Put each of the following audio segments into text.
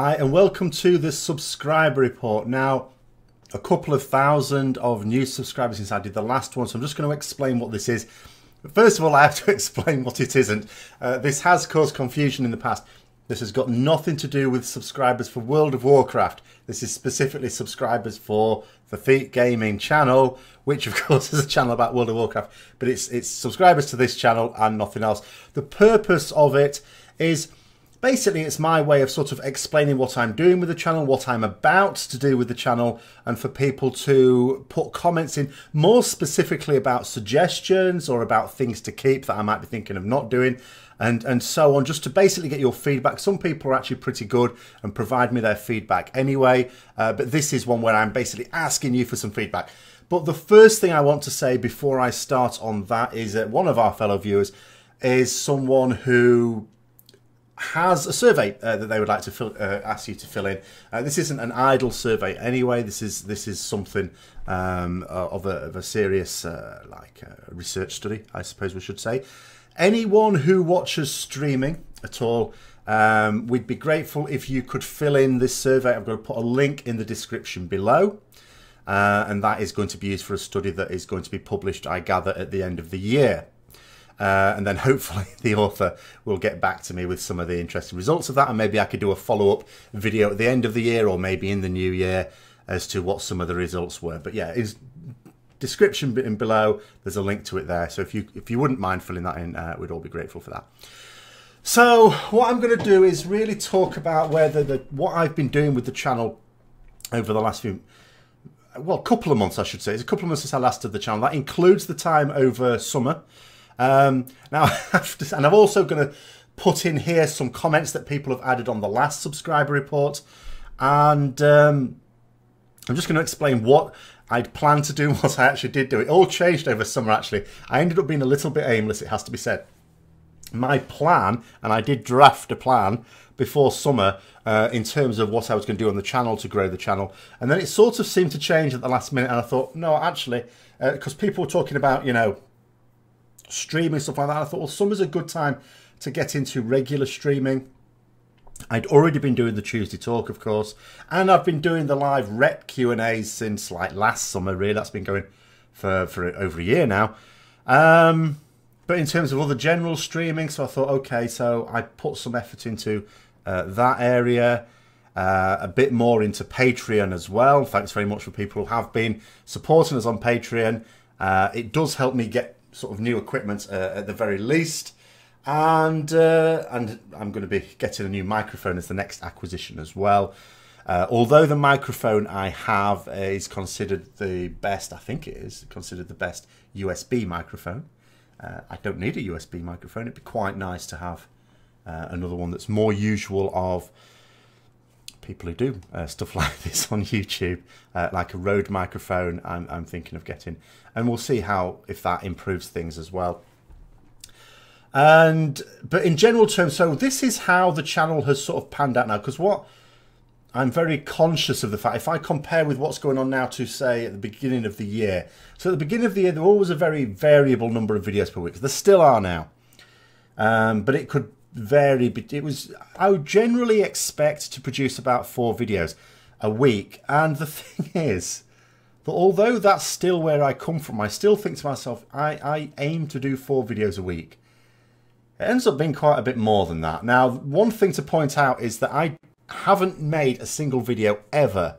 Hi and welcome to the subscriber report. Now, a couple of thousand of new subscribers since I did the last one, so I'm just going to explain what this is. But first of all, I have to explain what it isn't. This has caused confusion in the past. This has got nothing to do with subscribers for World of Warcraft. This is specifically subscribers for the Thete Gaming channel, which of course is a channel about World of Warcraft, but it's subscribers to this channel and nothing else. The purpose of it is basically it's my way of sort of explaining what I'm doing with the channel, what I'm about to do with the channel, and for people to put comments in more specifically about suggestions or about things to keep that I might be thinking of not doing, and so on, just to basically get your feedback. Some people are actually pretty good and provide me their feedback anyway, but this is one where I'm basically asking you for some feedback. But the first thing I want to say before I start on that is that one of our fellow viewers is someone who has a survey that they would like to ask you to fill in. This isn't an idle survey anyway. This is something of a serious research study, I suppose we should say. Anyone who watches streaming at all, we'd be grateful if you could fill in this survey. I'm going to put a link in the description below, and that is going to be used for a study that is going to be published, I gather, at the end of the year. And then hopefully the author will get back to me with some of the interesting results of that, and maybe I could do a follow-up video at the end of the year or maybe in the new year as to what some of the results were. But yeah, is description below, there's a link to it there, so if you wouldn't mind filling that in, we'd all be grateful for that. So what I'm going to do is really talk about what I've been doing with the channel over the last couple of months, I should say. It's a couple of months since I last did the channel. That includes the time over summer. Now, and I'm also going to put in here some comments that people have added on the last subscriber report, and I'm just going to explain what I'd planned to do and what I actually did do. It all changed over summer, actually. I ended up being a little bit aimless, it has to be said. My plan, and I did draft a plan before summer in terms of what I was going to do on the channel to grow the channel, and then it sort of seemed to change at the last minute, and I thought, no, actually, because people were talking about, you know, streaming, stuff like that, I thought, well, summer's a good time to get into regular streaming. I'd already been doing the Tuesday Talk, of course, and I've been doing the live rep Q&As since like last summer, really. That's been going for over a year now. But in terms of other general streaming, so I thought, okay, so I put some effort into that area, a bit more into Patreon as well. Thanks very much for people who have been supporting us on Patreon. It does help me get sort of new equipment at the very least, and I'm going to be getting a new microphone as the next acquisition as well. Although the microphone I have is considered the best, I think it is considered the best USB microphone. I don't need a USB microphone. It'd be quite nice to have another one that's more usual of people who do stuff like this on YouTube, like a Rode microphone. I'm thinking of getting, and we'll see if that improves things as well. But in general terms, so this is how the channel has sort of panned out now, because what I'm very conscious of the fact, if I compare with what's going on now to, say, at the beginning of the year. So at the beginning of the year, there was a very variable number of videos per week. There still are now, but it could vary. I would generally expect to produce about 4 videos a week, and the thing is that although that's still where I come from, I still think to myself, I aim to do 4 videos a week. It ends up being quite a bit more than that. Now, one thing to point out is that I haven't made a single video ever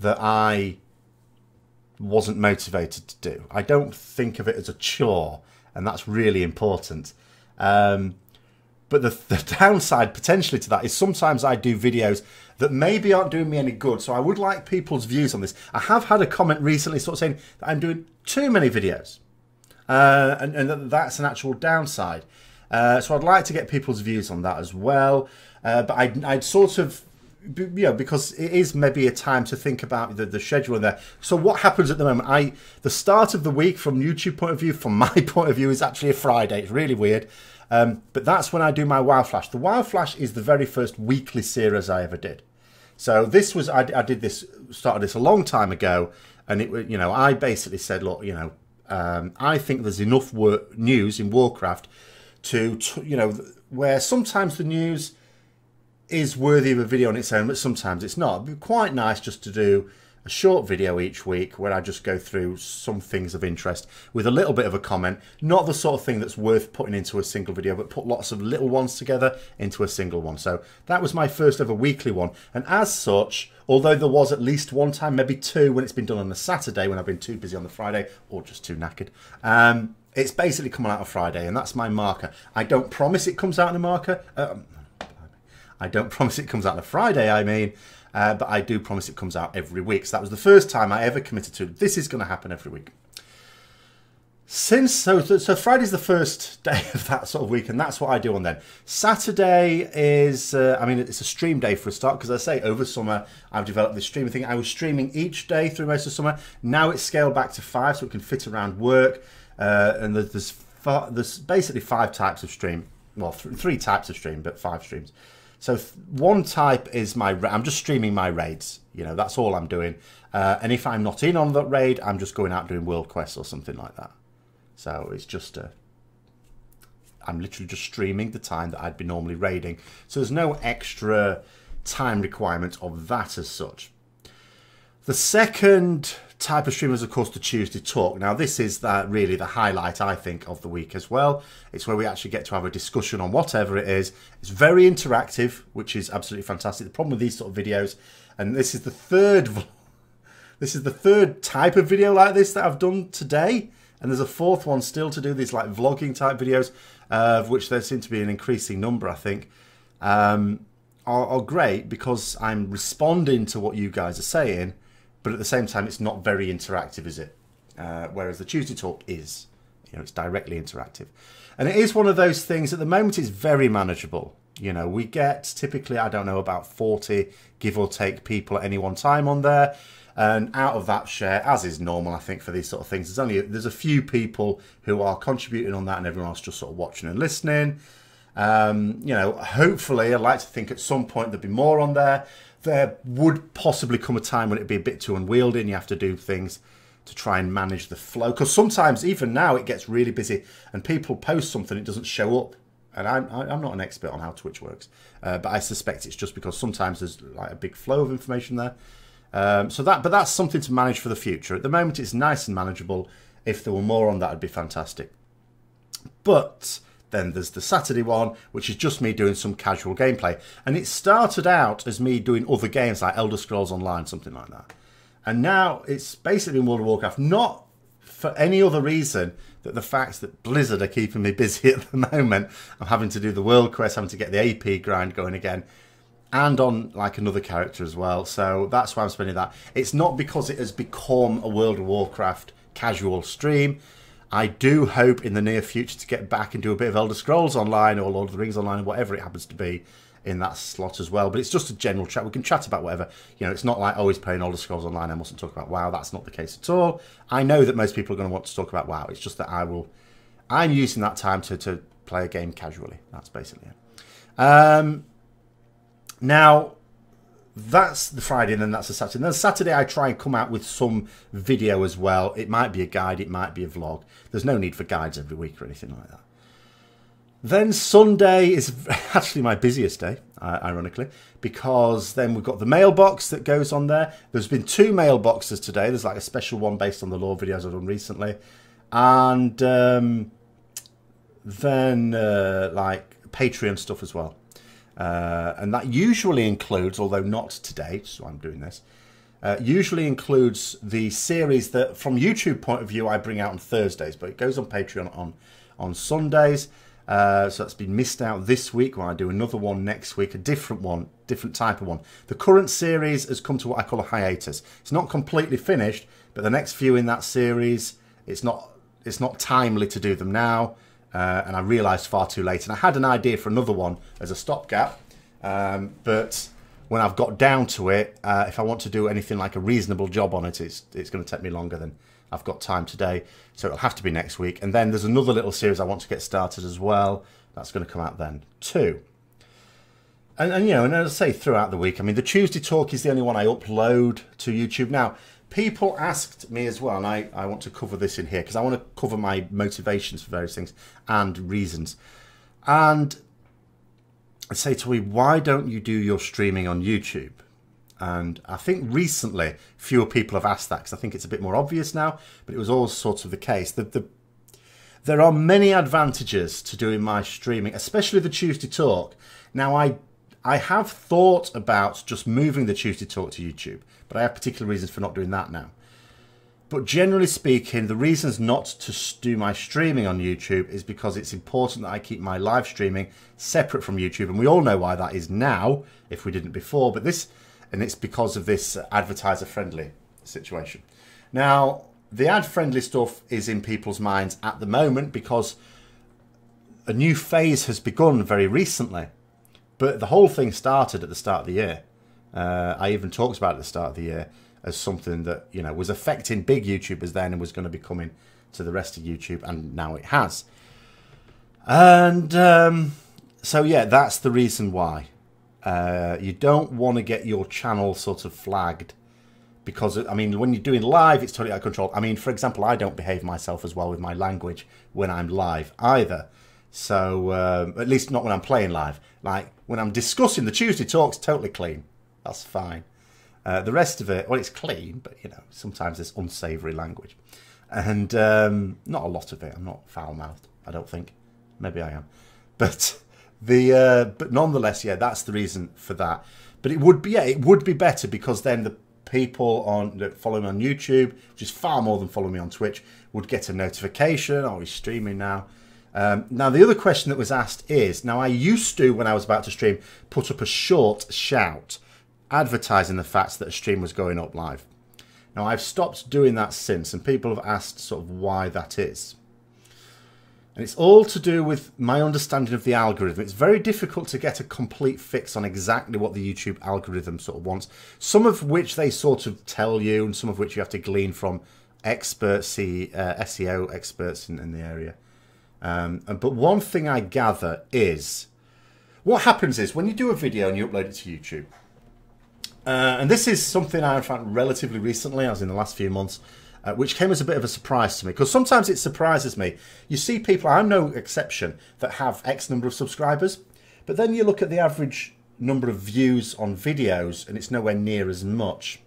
that I wasn't motivated to do. I don't think of it as a chore, and that's really important. But the downside potentially to that is sometimes I do videos that maybe aren't doing me any good. So I would like people's views on this. I have had a comment recently sort of saying that I'm doing too many videos, and that's an actual downside. So I'd like to get people's views on that as well. But I'd sort of, you know, because it is maybe a time to think about the schedule in there. So what happens at the moment? The start of the week from YouTube point of view, from my point of view, is actually a Friday. It's really weird. But that's when I do my WoW Flash. The WoW Flash is the very first weekly series I ever did. So this was, I started this a long time ago, and it, you know, I basically said, look, you know, I think there's enough news in Warcraft to, you know, where sometimes the news is worthy of a video on its own, but sometimes it's not. It'd be quite nice just to do a short video each week where I just go through some things of interest with a little bit of a comment. Not the sort of thing that's worth putting into a single video, but put lots of little ones together into a single one. So that was my first ever weekly one. And as such, although there was at least one time, maybe two, when it's been done on a Saturday when I've been too busy on the Friday or just too knackered, it's basically coming out on Friday, and that's my marker. I don't promise it comes out on a marker. I don't promise it comes out on a Friday, but I do promise it comes out every week. So that was the first time I ever committed to this is going to happen every week. So Friday's the first day of that sort of week, and that's what I do on then. Saturday is, it's a stream day for a start, because I say over summer I've developed this streaming thing. I was streaming each day through most of summer. Now it's scaled back to 5, so it can fit around work. And there's basically 5 types of stream. Well, 3 types of stream, but 5 streams. So one type is I'm just streaming my raids. You know, that's all I'm doing. And if I'm not in on that raid, I'm just going out doing world quests or something like that. So it's just I'm literally just streaming the time that I'd be normally raiding. So there's no extra time requirement of that as such. The second type of stream is, of course, the Tuesday Talk. Now, this is really the highlight, I think, of the week as well. It's where we actually get to have a discussion on whatever it is. It's very interactive, which is absolutely fantastic. The problem with these sort of videos, and this is the third type of video like this that I've done today, and there's a 4th one still to do, these like vlogging type videos, of which there seem to be an increasing number, I think, are great because I'm responding to what you guys are saying. But at the same time, it's not very interactive, is it? Whereas the Tuesday Talk is. You know, it's directly interactive. And it is one of those things, at the moment, it's very manageable. You know, we get typically, I don't know, about 40, give or take, people at any one time on there. And out of that share, as is normal, I think, for these sort of things, there's a few people who are contributing on that and everyone else just sort of watching and listening. You know, hopefully, I'd like to think at some point there'd be more on there. There would possibly come a time when it'd be a bit too unwieldy and you have to do things to try and manage the flow. Because sometimes, even now, it gets really busy and people post something, it doesn't show up. And I'm not an expert on how Twitch works, but I suspect it's just because sometimes there's like a big flow of information there. But that's something to manage for the future. At the moment, it's nice and manageable. If there were more on that, it'd be fantastic. But then there's the Saturday one, which is just me doing some casual gameplay. And it started out as me doing other games like Elder Scrolls Online, something like that. And now it's basically in World of Warcraft, not for any other reason that the fact that Blizzard are keeping me busy at the moment. I'm having to do the world quest, having to get the AP grind going again, and on like another character as well. So that's why I'm spending that. It's not because it has become a World of Warcraft casual stream. I do hope in the near future to get back and do a bit of Elder Scrolls Online or Lord of the Rings Online or whatever it happens to be in that slot as well. But it's just a general chat. We can chat about whatever. You know, it's not like always playing Elder Scrolls Online. I mustn't talk about WoW. That's not the case at all. I know that most people are going to want to talk about WoW. It's just that I'm using that time to play a game casually. That's basically it. Now, that's the Friday, and then that's the Saturday. And then Saturday, I try and come out with some video as well. It might be a guide, it might be a vlog. There's no need for guides every week or anything like that. Then Sunday is actually my busiest day, ironically, because then we've got the mailbox that goes on there. There's been 2 mailboxes today. There's like a special one based on the lore videos I've done recently. And then like Patreon stuff as well. And that usually includes, although not today, so I'm doing this, usually includes the series that, from YouTube point of view, I bring out on Thursdays, but it goes on Patreon on Sundays. So that's been missed out this week. When I do another one next week, a different one, different type of one. The current series has come to what I call a hiatus. It's not completely finished, but the next few in that series, it's not timely to do them now. And I realised far too late. And I had an idea for another one as a stopgap. But when I've got down to it, if I want to do anything like a reasonable job on it, it's going to take me longer than I've got time today. So it'll have to be next week. And then there's another little series I want to get started as well. That's going to come out then too. And you know, and as I say, throughout the week, I mean, the Tuesday Talk is the only one I upload to YouTube. Now, people asked me as well, and I want to cover this in here because I want to cover my motivations for various things and reasons. And say to me, why don't you do your streaming on YouTube? And I think recently fewer people have asked that because I think it's a bit more obvious now, but it was always sort of the case. There are many advantages to doing my streaming, especially the Tuesday Talk. Now, I have thought about just moving the Tuesday Talk to YouTube, but I have particular reasons for not doing that now. But generally speaking, the reasons not to do my streaming on YouTube is because it's important that I keep my live streaming separate from YouTube. And we all know why that is now, if we didn't before. But it's because of this advertiser-friendly situation. Now, the ad-friendly stuff is in people's minds at the moment because a new phase has begun very recently. But the whole thing started at the start of the year. I even talked about it at the start of the year as something that, you know, was affecting big YouTubers then and was going to be coming to the rest of YouTube, and now it has. And so, yeah, that's the reason why. You don't want to get your channel sort of flagged because, I mean, when you're doing live, it's totally out of control. I mean, for example, I don't behave myself as well with my language when I'm live either. So, at least not when I'm playing live. Like, when I'm discussing the Tuesday Talks, totally clean. That's fine. The rest of it, well, it's clean, but, you know, sometimes there's unsavoury language. And not a lot of it. I'm not foul-mouthed, I don't think. Maybe I am. But but nonetheless, yeah, that's the reason for that. But it would be, yeah, it would be better because then the people that follow me on YouTube, which is far more than follow me on Twitch, would get a notification. Oh, he's streaming now. Now, the other question that was asked is, now I used to, when I was about to stream, put up a short shout advertising the fact that a stream was going up live. Now, I've stopped doing that since, and people have asked sort of why that is. And it's all to do with my understanding of the algorithm. It's very difficult to get a complete fix on exactly what the YouTube algorithm sort of wants, some of which they sort of tell you, and some of which you have to glean from experts, SEO experts in the area. But one thing I gather is, what happens is when you do a video and you upload it to YouTube, and this is something I found relatively recently, as in the last few months, which came as a bit of a surprise to me, because sometimes it surprises me. You see people, I'm no exception, that have X number of subscribers, but then you look at the average number of views on videos and it's nowhere near as much.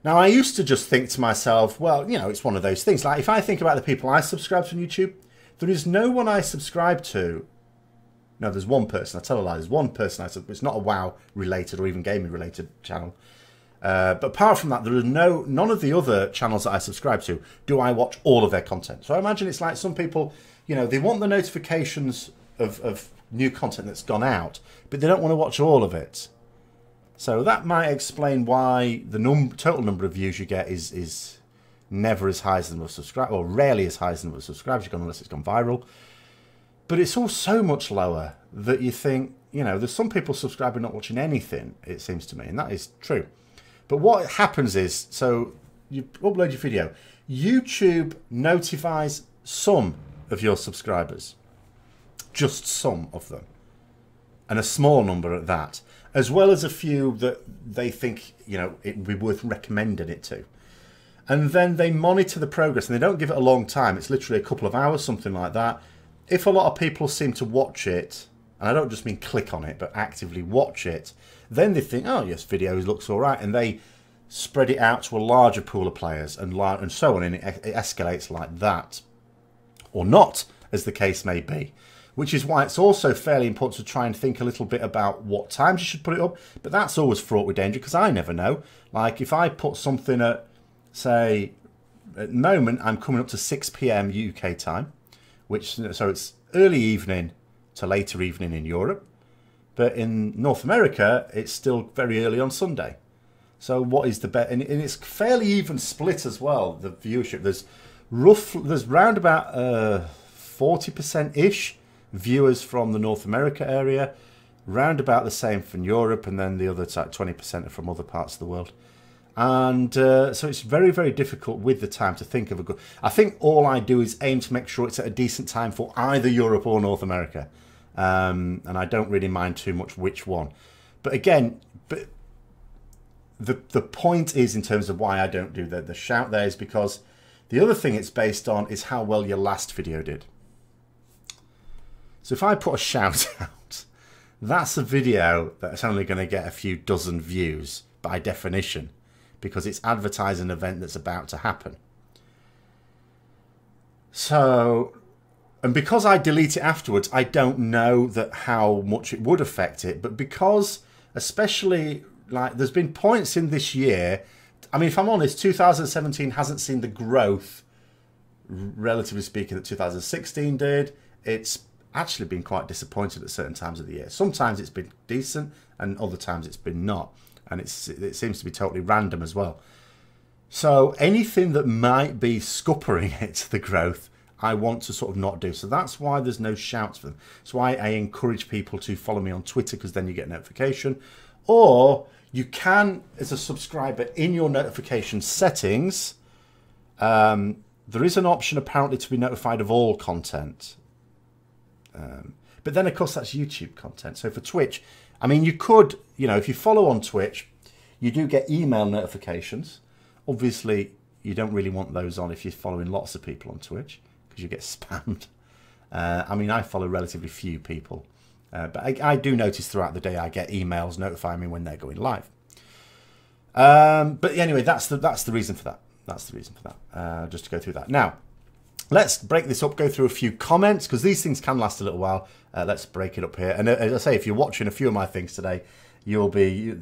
Now, I used to just think to myself, well, you know, it's one of those things. Like, if I think about the people I subscribe to on YouTube, there is no one I subscribe to. No, there's one person. I tell a lie. There's one person I subscribe. It's not a WoW related or even gaming related channel. But apart from that, there are none of the other channels that I subscribe to do I watch all of their content. So I imagine it's like some people, you know, they want the notifications of new content that's gone out, but they don't want to watch all of it. So that might explain why the total number of views you get is never as high as the number of subscribers, or rarely as high as the number of subscribers unless it's gone viral. But it's all so much lower that you think, you know, there's some people subscribing not watching anything, it seems to me, and that is true. But what happens is, so you upload your video, YouTube notifies some of your subscribers, just some of them, and a small number at that, as well as a few that they think, you know, it would be worth recommending it to. And then they monitor the progress, and they don't give it a long time. It's literally a couple of hours, something like that. If a lot of people seem to watch it, and I don't just mean click on it, but actively watch it, then they think, oh, yes, video looks all right, and they spread it out to a larger pool of players and so on, and it escalates like that. Or not, as the case may be. Which is why it's also fairly important to try and think a little bit about what times you should put it up, but that's always fraught with danger, because I never know. Like, if I put something at, say, at the moment, I'm coming up to 6 PM UK time, so it's early evening to later evening in Europe, but in North America it's still very early on Sunday. So what is the bet? And it's fairly even split as well, the viewership. There's round about 40% ish viewers from the North America area, round about the same from Europe, and then the other 20% are from other parts of the world. And so it's very, very difficult with the time to think of a good... I think all I do is aim to make sure it's at a decent time for either Europe or North America. And I don't really mind too much which one. But again, the point is, in terms of why I don't do the shout there, is because the other thing it's based on is how well your last video did. So if I put a shout out, that's a video that's only going to get a few dozen views by definition, because it's advertising an event that's about to happen. So, and because I delete it afterwards, I don't know that how much it would affect it. But because, especially, like, there's been points in this year, I mean, if I'm honest, 2017 hasn't seen the growth, relatively speaking, that 2016 did. It's actually been quite disappointed at certain times of the year. Sometimes it's been decent, and other times it's been not. And it seems to be totally random as well. So anything that might be scuppering it, the growth, I want to sort of not do. So that's why there's no shouts for them. That's why I encourage people to follow me on Twitter, because then you get notification. Or you can, as a subscriber, in your notification settings, there is an option apparently to be notified of all content. But then, of course, that's YouTube content. So for Twitch, I mean, you could, you know, if you follow on Twitch, you do get email notifications. Obviously, you don't really want those on if you're following lots of people on Twitch, because you get spammed. I mean, I follow relatively few people. But I do notice throughout the day I get emails notifying me when they're going live. But anyway, that's the reason for that. That's the reason for that. Just to go through that. Now, let's break this up, go through a few comments, because these things can last a little while. Let's break it up here. And as I say, if you're watching a few of my things today, you'll be...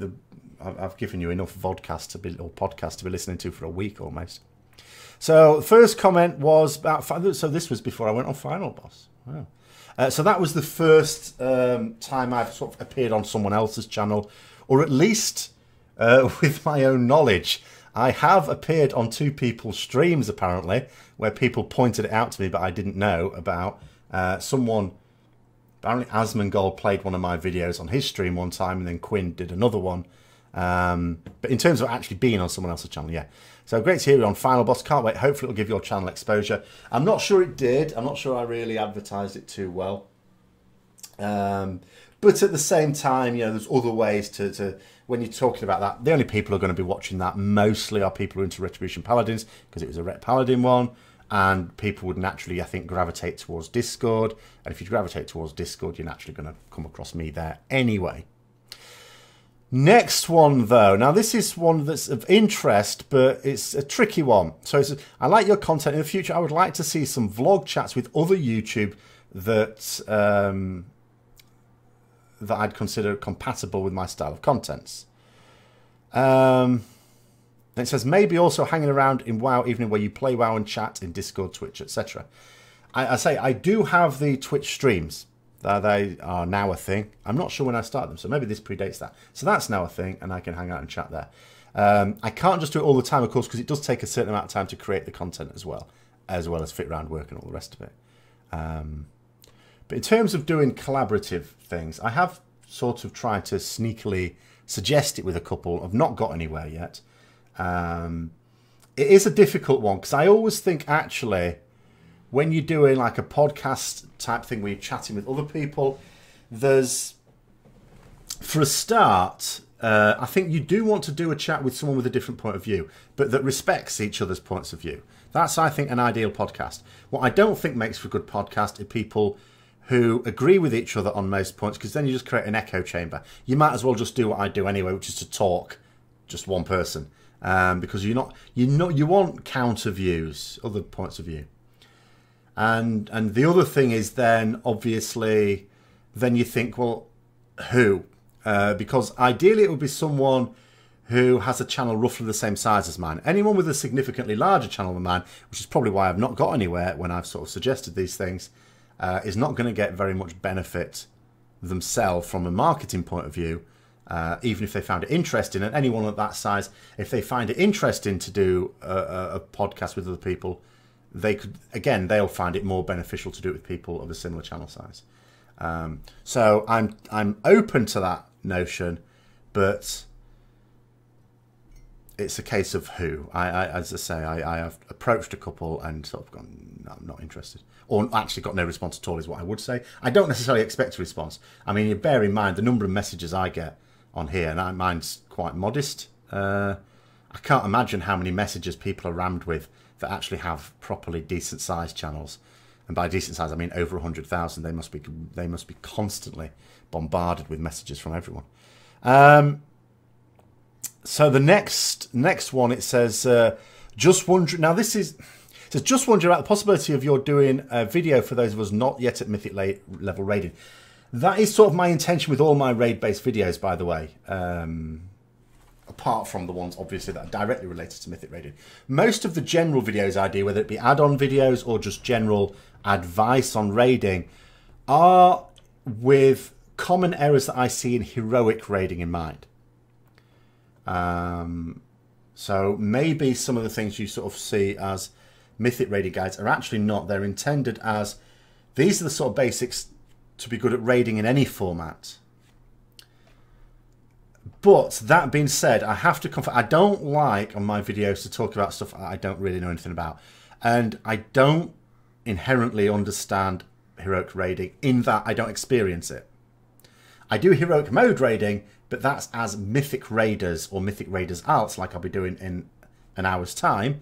I've given you enough vodcast to be, or podcast to be listening to for a week almost. So the first comment was about... So this was before I went on Final Boss. Wow. So that was the first time I've sort of appeared on someone else's channel, or at least with my own knowledge. I have appeared on two people's streams, apparently, where people pointed it out to me, but I didn't know about. Someone, apparently Asmongold played one of my videos on his stream one time, and then Quinn did another one. But in terms of actually being on someone else's channel, yeah. So great to hear you on Final Boss. Can't wait. Hopefully it'll give your channel exposure. I'm not sure it did. I'm not sure I really advertised it too well. But at the same time, you know, there's other ways to when you're talking about that, the only people who are going to be watching that mostly are people who are into Retribution Paladins, because it was a Ret Paladin one, and people would naturally, I think, gravitate towards Discord. And if you gravitate towards Discord, you're naturally going to come across me there anyway. Next one, though. Now, this is one that's of interest, but it's a tricky one. So I like your content. In the future, I would like to see some vlog chats with other YouTube that that I'd consider compatible with my style of contents. It says, maybe also hanging around in WoW evening where you play WoW and chat in Discord, Twitch, etc. I say, I do have the Twitch streams. They are now a thing. I'm not sure when I started them, so maybe this predates that. So that's now a thing, and I can hang out and chat there. I can't just do it all the time, of course, because it does take a certain amount of time to create the content as well as fit around work and all the rest of it. But in terms of doing collaborative things, I have sort of tried to sneakily suggest it with a couple. I've not got anywhere yet. It is a difficult one, because I always think, actually, when you're doing like a podcast type thing where you're chatting with other people, there's, for a start, I think you do want to do a chat with someone with a different point of view, but that respects each other's points of view. That's, I think, an ideal podcast. What I don't think makes for a good podcast are people who agree with each other on most points, because then you just create an echo chamber. You might as well just do what I do anyway, which is to talk, just one person, because you want counter views, other points of view. And the other thing is then, obviously, then you think, well, who? Because ideally it would be someone who has a channel roughly the same size as mine. Anyone with a significantly larger channel than mine, which is probably why I've not got anywhere when I've sort of suggested these things, is not going to get very much benefit themselves from a marketing point of view, even if they found it interesting. And anyone at that size, if they find it interesting to do a podcast with other people, they could, again, they'll find it more beneficial to do it with people of a similar channel size. So I'm open to that notion, but it's a case of who. As I say, I have approached a couple and sort of gone, no, I'm not interested. Or actually got no response at all is what I would say. I don't necessarily expect a response. I mean, you bear in mind the number of messages I get on here, and mine's quite modest. I can't imagine how many messages people are rammed with that actually have properly decent sized channels. And by decent size, I mean over 100,000. They must be constantly bombarded with messages from everyone. So the next one, it says, just wondering. Now this is, it says, just wondering about the possibility of you're doing a video for those of us not yet at Mythic level raiding. That is sort of my intention with all my raid-based videos, by the way. Apart from the ones, obviously, that are directly related to Mythic raiding. Most of the general videos I do, whether it be add-on videos or just general advice on raiding, are with common errors that I see in heroic raiding in mind. So maybe some of the things you sort of see as Mythic raiding guides are actually not. They're intended as, these are the sort of basics to be good at raiding in any format. But that being said, I have to confess, I don't like on my videos to talk about stuff I don't really know anything about. And I don't inherently understand heroic raiding in that I don't experience it. I do heroic mode raiding, but that's as Mythic Raiders or Mythic Raiders alts, like I'll be doing in an hour's time.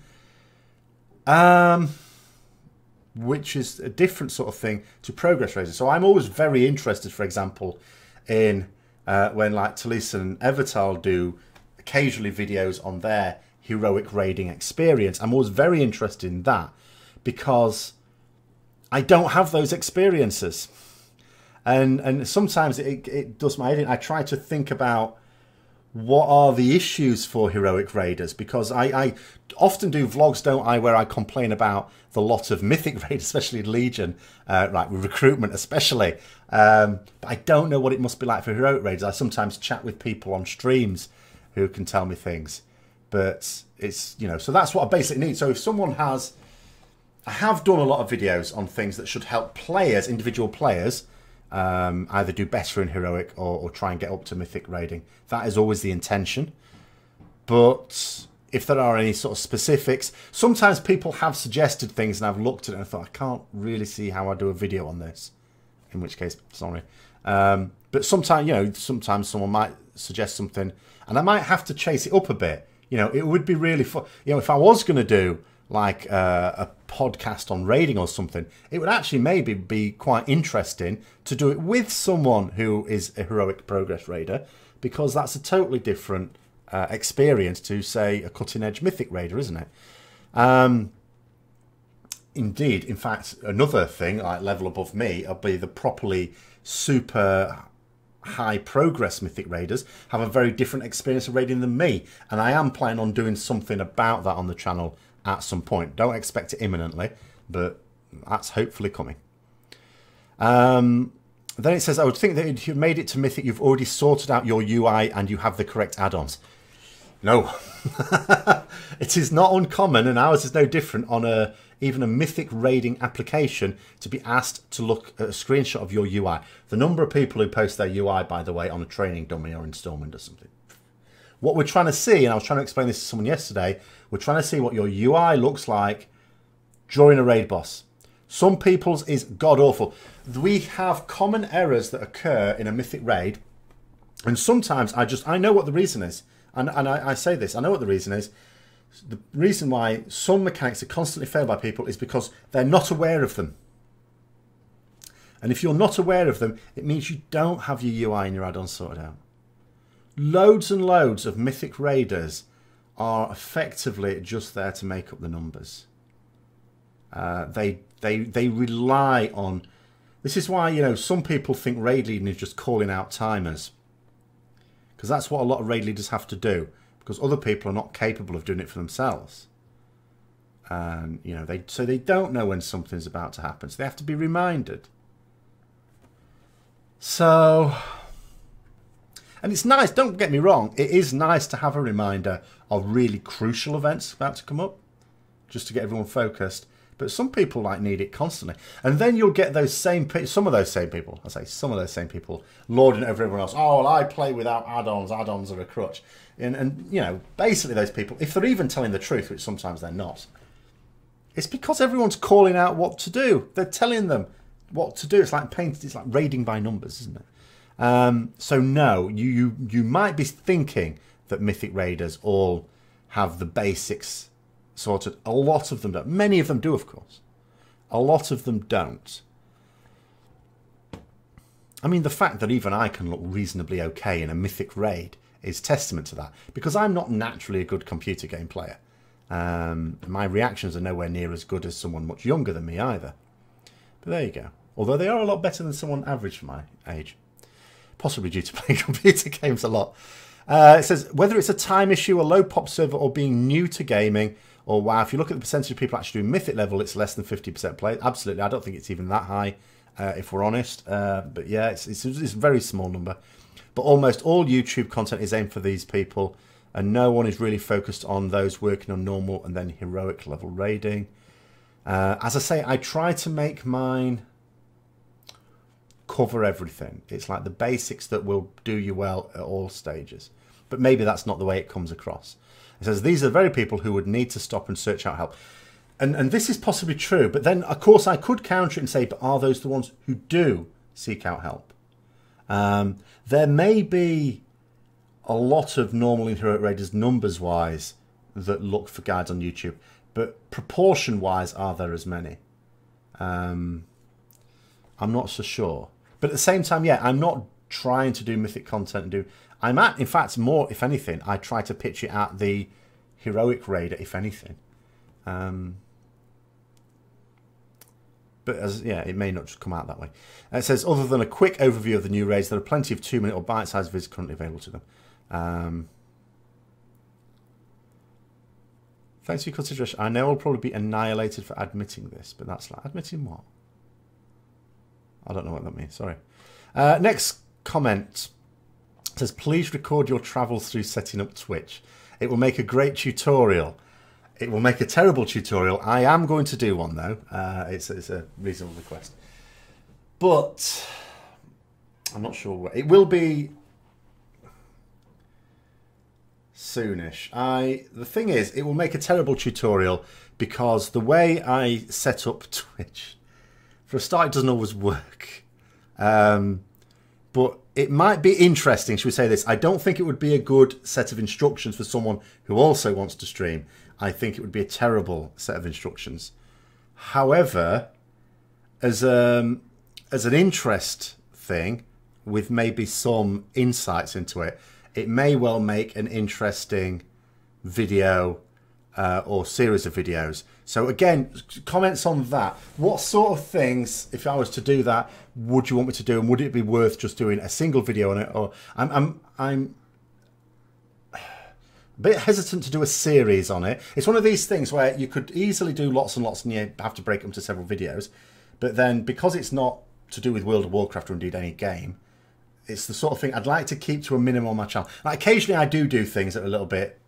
Which is a different sort of thing to progress raiders. So I'm always very interested, for example, in when like Talisa and Evertal do occasionally videos on their heroic raiding experience. I'm always very interested in that because I don't have those experiences. And sometimes it does my head in. I try to think about what are the issues for heroic raiders, because I often do vlogs, don't I, where I complain about the lot of Mythic raiders, especially Legion, right, with recruitment especially. But I don't know what it must be like for heroic raiders. I sometimes chat with people on streams who can tell me things. But it's, you know, so that's what I basically need. So if someone has, I have done a lot of videos on things that should help players, individual players, either do better in heroic or try and get up to Mythic raiding. That is always the intention. But if there are any sort of specifics, sometimes people have suggested things and I've looked at it and I thought, I can't really see how I do a video on this. In which case, sorry. But sometimes, you know, sometimes someone might suggest something and I might have to chase it up a bit. You know, it would be really fun. You know, if I was going to do like a podcast on raiding or something, it would actually maybe be quite interesting to do it with someone who is a heroic progress raider, because that's a totally different experience to, say, a cutting-edge Mythic raider, isn't it? Indeed, in fact, another thing, like level above me, will be the properly super high progress Mythic raiders have a very different experience of raiding than me, and I am planning on doing something about that on the channel at some point. Don't expect it imminently, but that's hopefully coming. Then it says, I would think that if you made it to Mythic, you've already sorted out your UI and you have the correct add-ons. No. It is not uncommon, and ours is no different, on even a Mythic raiding application to be asked to look at a screenshot of your UI. The number of people who post their UI, by the way, on a training dummy or installment or something. What we're trying to see, and I was trying to explain this to someone yesterday, we're trying to see what your UI looks like during a raid boss. Some people's is god-awful. We have common errors that occur in a Mythic raid, and sometimes I know what the reason is. And I say this, I know what the reason is. The reason why some mechanics are constantly failed by people is because they're not aware of them. And if you're not aware of them, it means you don't have your UI and your add-ons sorted out. Loads and loads of Mythic raiders are effectively just there to make up the numbers. They rely on... This is why, you know, some people think raid leading is just calling out timers. Because that's what a lot of raid leaders have to do. Because other people are not capable of doing it for themselves. And, you know, so they don't know when something's about to happen. So they have to be reminded. So... And it's nice, don't get me wrong, it is nice to have a reminder of really crucial events about to come up, just to get everyone focused. But some people like need it constantly. And then you'll get those same people, some of those same people lording over everyone else. Oh, well, I play without add-ons, add-ons are a crutch. And, you know, basically those people, if they're even telling the truth, which sometimes they're not, it's because everyone's calling out what to do. They're telling them what to do. It's like raiding by numbers, isn't it? So no, you might be thinking that Mythic Raiders all have the basics sorted. A lot of them don't. Many of them do, of course. A lot of them don't. I mean, the fact that even I can look reasonably okay in a mythic raid is testament to that, because I'm not naturally a good computer game player. My reactions are nowhere near as good as someone much younger than me either. But there you go. Although they are a lot better than someone average for my age. Possibly due to playing computer games a lot. It says, whether it's a time issue, a low pop server, or being new to gaming, or wow, if you look at the percentage of people actually doing mythic level, it's less than 50% play. Absolutely, I don't think it's even that high, if we're honest. But yeah, it's a very small number. But almost all YouTube content is aimed for these people, and no one is really focused on those working on normal and then heroic level raiding. As I say, I try to make mine cover everything. It's like the basics that will do you well at all stages. But maybe that's not the way it comes across. It says, these are the very people who would need to stop and search out help. And this is possibly true, but then, of course, I could counter it and say, but are those the ones who do seek out help? There may be a lot of normal and heroic raiders, numbers-wise, that look for guides on YouTube, but proportion-wise, are there as many? I'm not so sure. But at the same time, yeah, I'm not trying to do mythic content and do... in fact, more, if anything, I try to pitch it at the heroic raider, if anything. But it may not just come out that way. It says, other than a quick overview of the new raids, there are plenty of 2-minute or bite-sized vids currently available to them. Thanks for your consideration. I know I'll probably be annihilated for admitting this, but that's like, admitting what? I don't know what that means, sorry. Next comment says, please record your travels through setting up Twitch. It will make a great tutorial. It will make a terrible tutorial. I am going to do one, though. It's a reasonable request. But I'm not sure where. It will be soonish. The thing is, it will make a terrible tutorial because the way I set up Twitch, for a start, it doesn't always work. But it might be interesting, should we say this? I don't think it would be a good set of instructions for someone who also wants to stream. I think it would be a terrible set of instructions. However, as an interest thing, with maybe some insights into it, it may well make an interesting video or series of videos. So again, comments on that. What sort of things, if I was to do that, would you want me to do, and would it be worth just doing a single video on it? Or I'm a bit hesitant to do a series on it. It's one of these things where you could easily do lots and lots, and you have to break them to several videos. But then, because it's not to do with World of Warcraft or indeed any game, it's the sort of thing I'd like to keep to a minimum on my channel. Like, occasionally I do things that are a little bit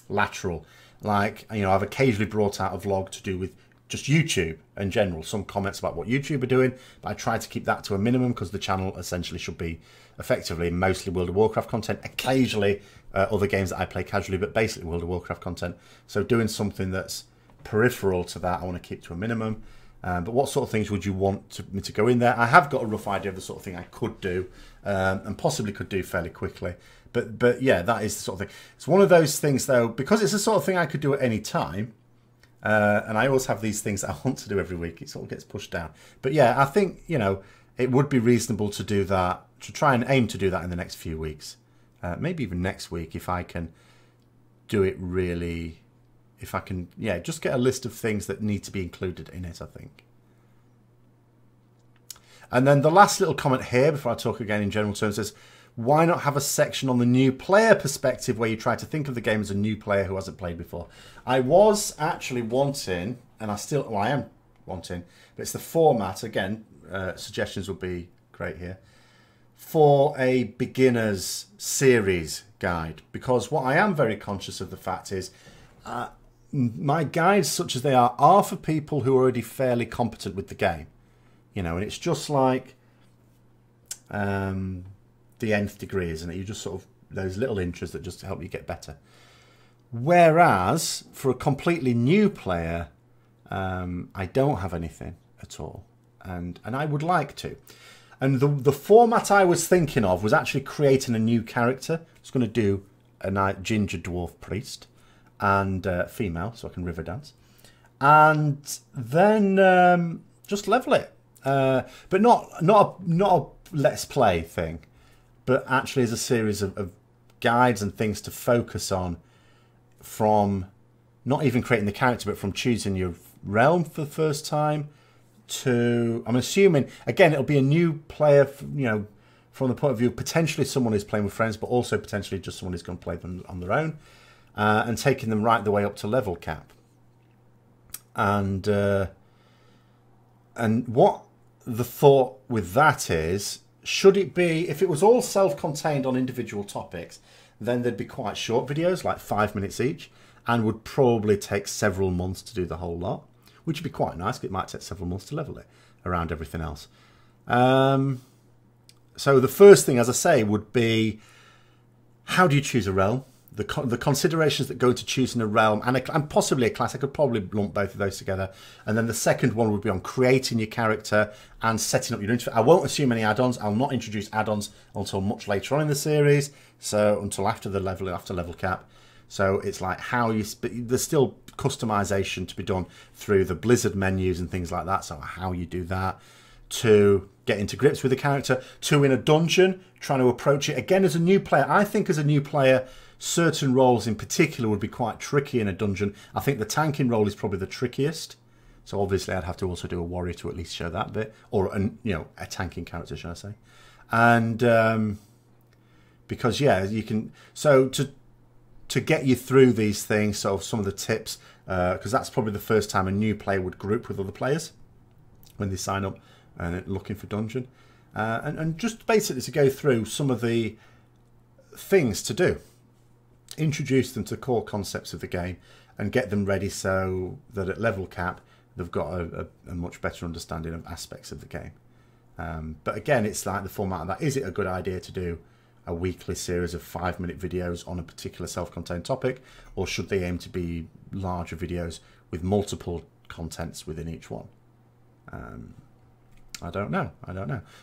lateral. Like, you know, I've occasionally brought out a vlog to do with just YouTube in general, some comments about what YouTube are doing, but I try to keep that to a minimum because the channel essentially should be effectively mostly World of Warcraft content, occasionally other games that I play casually, but basically World of Warcraft content. So doing something that's peripheral to that, I want to keep to a minimum. But what sort of things would you want me to go in there? I have got a rough idea of the sort of thing I could do, and possibly could do fairly quickly. But yeah, that is the sort of thing. It's one of those things, though, because it's the sort of thing I could do at any time, and I always have these things that I want to do every week. It sort of gets pushed down. But yeah, I think, you know, it would be reasonable to do that, to try and aim to do that in the next few weeks. Maybe even next week, if I can do it really... If I can, yeah, just get a list of things that need to be included in it, I think. And then the last little comment here, before I talk again in general terms, is why not have a section on the new player perspective where you try to think of the game as a new player who hasn't played before? I was actually wanting, and I am wanting, but it's the format, again, suggestions would be great here, for a beginner's series guide. Because what I am very conscious of the fact is, my guides, such as they are for people who are already fairly competent with the game. You know, and it's just like the nth degree, isn't it? You just sort of, those little intros that just help you get better. Whereas, for a completely new player, I don't have anything at all. And I would like to. And the format I was thinking of was actually creating a new character. I was going to do a ginger dwarf priest. And female, so I can river dance. and then just level it. But not a let's play thing, but actually as a series of guides and things to focus on, from not even creating the character, but from choosing your realm for the first time to, I'm assuming, again, it'll be a new player, from the point of view, potentially someone who's playing with friends, but also potentially just someone who's going to play them on their own, and taking them right the way up to level cap. And what the thought with that is, should it be, if it was all self-contained on individual topics, then they'd be quite short videos, like 5 minutes each, and would probably take several months to do the whole lot, which would be quite nice, but it might take several months to level it around everything else. So the first thing, as I say, would be, how do you choose a realm? The considerations that go into choosing a realm and possibly a class. I could probably lump both of those together. And then the second one would be on creating your character and setting up your interface. I won't assume any add-ons. I'll not introduce add-ons until much later on in the series. So until after level cap. So it's like how you, there's still customization to be done through the Blizzard menus and things like that. So how you do that, to get into grips with the character, to in a dungeon, trying to approach it. Again, as a new player, I think as a new player, certain roles in particular would be quite tricky in a dungeon. I think the tanking role is probably the trickiest. So obviously I'd have to also do a warrior to at least show that bit. Or, a tanking character, should I say. And because, yeah, you can... So to get you through these things, so some of the tips, because that's probably the first time a new player would group with other players when they sign up and looking for dungeon. And just basically to go through some of the things to do. Introduce them to core concepts of the game and get them ready so that at level cap they've got a much better understanding of aspects of the game. But again, it's like the format of that. Is it a good idea to do a weekly series of 5-minute videos on a particular self-contained topic, or should they aim to be larger videos with multiple contents within each one? I don't know.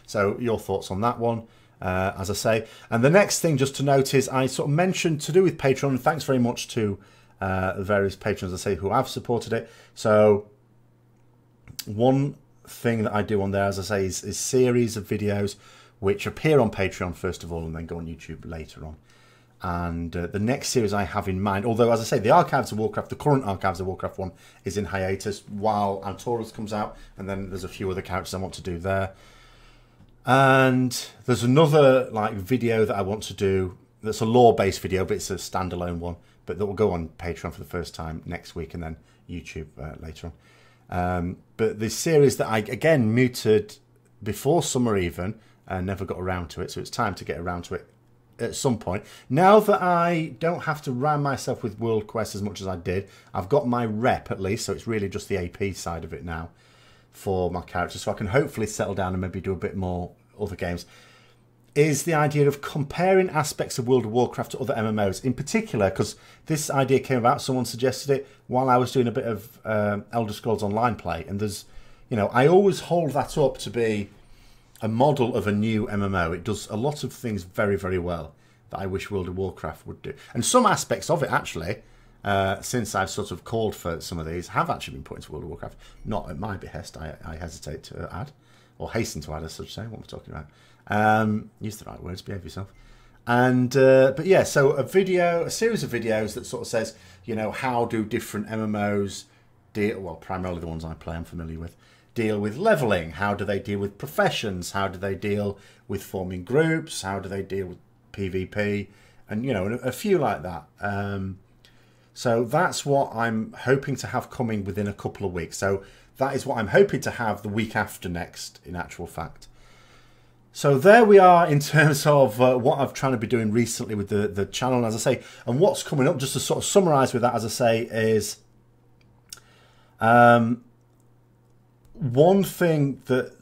So your thoughts on that one? As I say, and the next thing just to note is, I sort of mentioned to do with Patreon, and thanks very much to the various patrons, I say, who have supported it. So one thing that I do on there, as I say, is series of videos which appear on Patreon first of all and then go on YouTube later on. And the next series I have in mind, although as I say, the Archives of Warcraft, the current Archives of Warcraft one is in hiatus while Antorus comes out, and then there's a few other characters I want to do there. And there's another video that I want to do that's a lore-based video, but it's a standalone one, but that will go on Patreon for the first time next week and then YouTube later on. But the series that I, again, muted before summer even, and never got around to it, so it's time to get around to it at some point. Now that I don't have to ram myself with World Quest as much as I did, I've got my rep at least, so it's really just the AP side of it now for my character, so I can hopefully settle down and maybe do a bit more other games, is the idea of comparing aspects of World of Warcraft to other MMOs. In particular, because this idea came about, someone suggested it while I was doing a bit of Elder Scrolls Online play, and there's, I always hold that up to be a model of a new MMO. It does a lot of things very, very well that I wish World of Warcraft would do. And some aspects of it, actually, since I've sort of called for some of these, have actually been put into World of Warcraft. Not at my behest, I hesitate to add. Or hasten to add, as such say, what we're talking about. Use the right words, behave yourself. And, but yeah, so a series of videos that sort of says, how do different MMOs deal, well, primarily the ones I play I'm familiar with, deal with leveling? How do they deal with professions? How do they deal with forming groups? How do they deal with PvP? And, a few like that. So that's what I'm hoping to have coming within a couple of weeks. So that is what I'm hoping to have the week after next, in actual fact. So there we are in terms of what I've tried to be doing recently with the channel. And as I say, and what's coming up, just to sort of summarise with that, as I say, is one thing that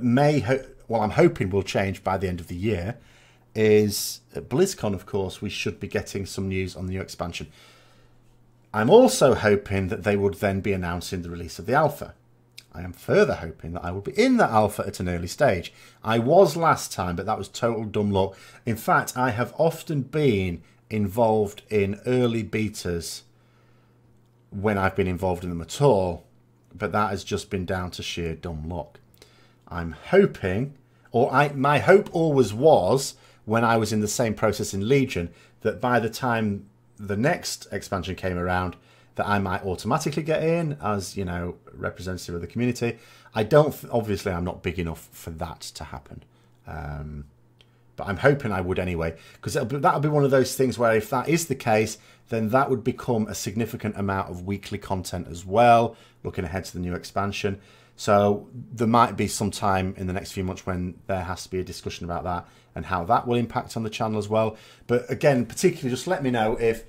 may, well, I'm hoping will change by the end of the year, is at BlizzCon, of course, we should be getting some news on the new expansion. I'm also hoping that they would then be announcing the release of the alpha. I am further hoping that I will be in the alpha at an early stage. I was last time, but that was total dumb luck. In fact, I have often been involved in early betas when I've been involved in them at all, but that has just been down to sheer dumb luck. I'm hoping, my hope always was, when I was in the same process in Legion, that by the time the next expansion came around, that I might automatically get in as, you know, representative of the community. Obviously I'm not big enough for that to happen. But I'm hoping I would anyway, because that'll be one of those things where if that is the case, then that would become a significant amount of weekly content as well, looking ahead to the new expansion. So there might be some time in the next few months when there has to be a discussion about that and how that will impact on the channel as well. But again, particularly just let me know if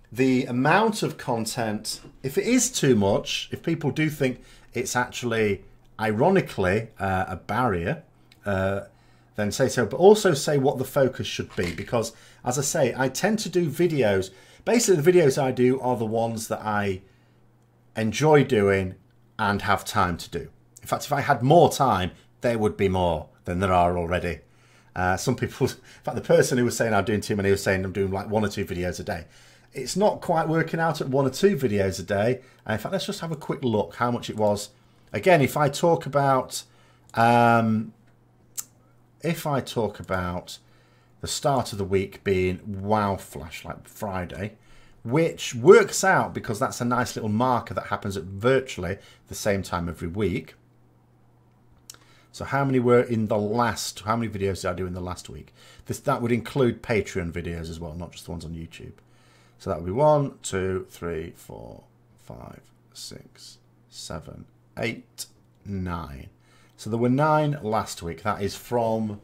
the amount of content, if it is too much, if people do think it's actually, ironically, a barrier, then say so. But also say what the focus should be. Because, as I say, I tend to do videos. Basically, the videos I do are the ones that I enjoy doing and have time to do. In fact, if I had more time, there would be more than there are already. Some people, in fact, the person who was saying I'm doing too many was saying I'm doing like 1 or 2 videos a day. It's not quite working out at 1 or 2 videos a day. And in fact, let's just have a quick look how much it was. Again, if I talk about the start of the week being WoW Flash, like Friday, which works out because that's a nice little marker that happens at virtually the same time every week. So how many were in the last, how many videos did I do in the last week? That would include Patreon videos as well, not just the ones on YouTube. So that would be 1, 2, 3, 4, 5, 6, 7, 8, 9. So there were 9 last week. That is from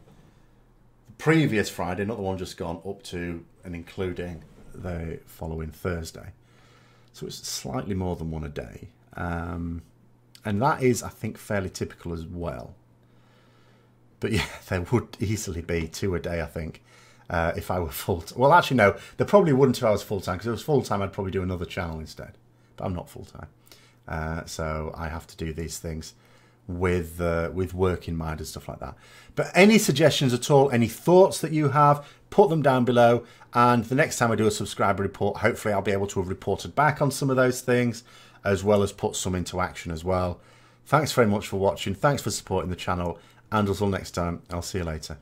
the previous Friday, not the one just gone, up to and including the following Thursday. So it's slightly more than 1 a day. And that is, I think, fairly typical as well. But yeah, there would easily be 2 a day, I think, if I were full-time. Well, actually, no, there probably wouldn't if I was full-time, because if it was full-time, I'd probably do another channel instead. But I'm not full-time. So I have to do these things with work in mind and stuff like that. But any suggestions at all, any thoughts that you have, put them down below. And the next time I do a subscriber report, hopefully I'll be able to have reported back on some of those things, as well as put some into action as well. Thanks very much for watching. Thanks for supporting the channel. And until next time, I'll see you later.